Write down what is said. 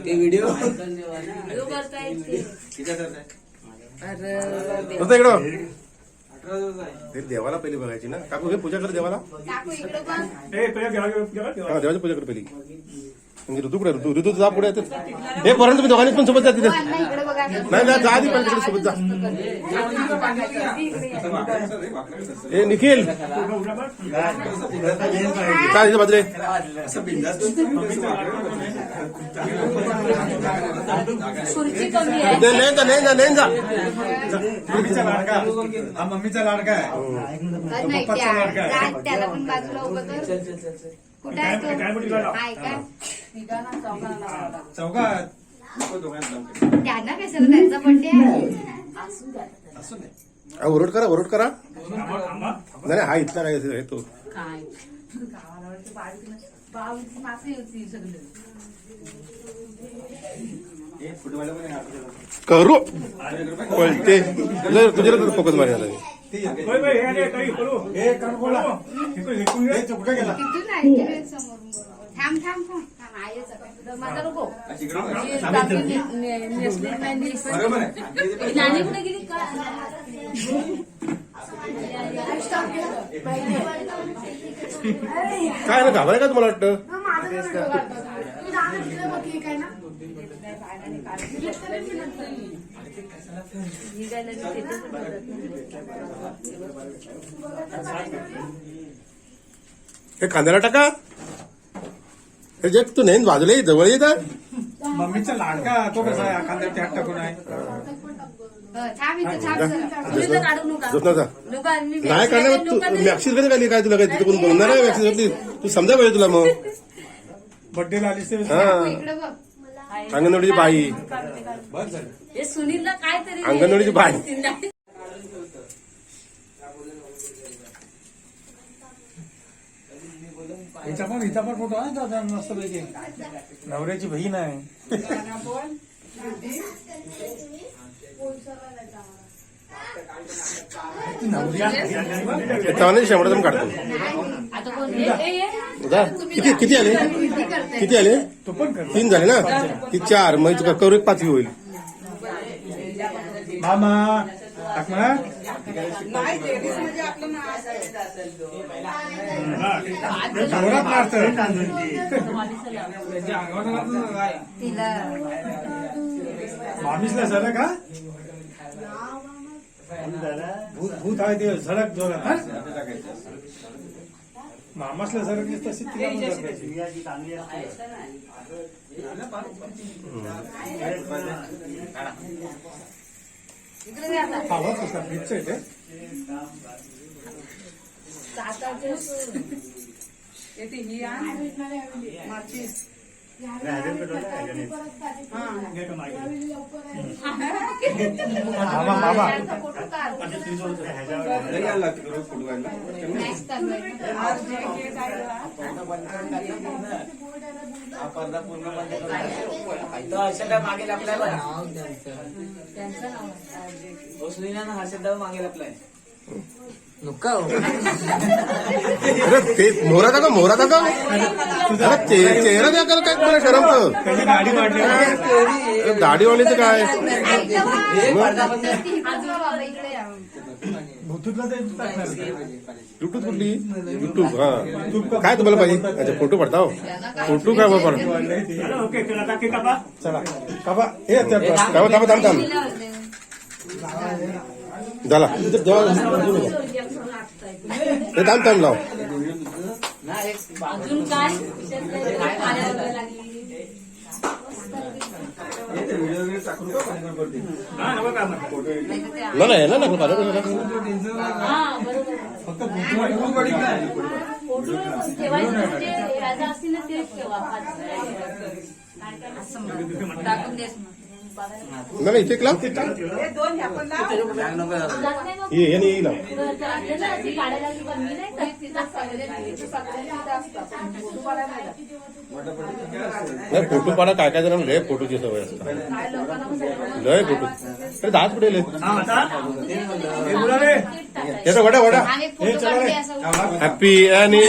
Video देवाला पहिली बघायची ना काकू. हे पूजा कर देवाला. देवाची पूजा कर पहिली. म्हणजे ऋतू पुढे ऋतू जा पुढे. हे पर्यंत तुम्ही दोघांनी पण सोबत जा तिथे. नाही जा आधी पण तिकडे सोबत जा. हे निखिल काय तिथे बाजरे. जा मम्मीचा लाडका आहे. त्याला पण बाजूला उभं कर. कुठे आहे तो? आहे का चौकात त्यांना कशाला त्यांचा बर्थडे आहे. ओरड करा ओरड करा. नाही हा इथला काय तो करू पळते तुझ्याकडे फोकस मारी झाला. तिथून आहे समोरून. थांब थांब थांब माझा नको. नाणी कुठे गेली काय ना घाबराय का तुम्हाला वाटतं. हे खांद्याला टाका. हे जे तू नेन बाजूला जवळ येतात. मम्मीचा लाडका तो कसा आहे खांद्यात त्यात टाकून आहे. नाही करणार तू. वॅक्सिन कधी काढली काय तुला काय तिथे कोण बोलणार आहे वॅक्सिन घेतली तू समजा पाहिजे तुला. मग बर्थडेला आलीस ते हा अंगणवाडीची बाई. सुनीलला काय तरी अंगणवाडीची बाई. हिचा पण फोटो आहे दादा मस्त पैकी. नवऱ्याची बहीण आहे. शंभर काढतो. किती आले किती आले. तो पण 3 झाले ना. ती 4 मग करू 5 होईल. मामा मामीसला झालं का भूत आहे ते झडक जोरात. मामासला झडक तशी आवाज कसा फिक्स आहे ते. मामा मागे लपलाय बघा. हा शब्द मागे लपलाय. अरे ते मोहरा का चेहरा द्या काय मला शरमत. दाढीवालीचं काय युट्यूब कुठली युट्यूब. हा काय तुम्हाला पाहिजे. अच्छा फोटो पडताव फोटो काय पड. चला काबा हे झाला थांब लाव. नाही ना नाही इथे क्लास येईल. फोटो पाडा काय काय जण लय फोटोची सवय असतात. लय फोटो अरे दहाच कुठे हा आता हे बोला रे येतो वडा वडा आणि फोटो काढते असं हॅपी आणि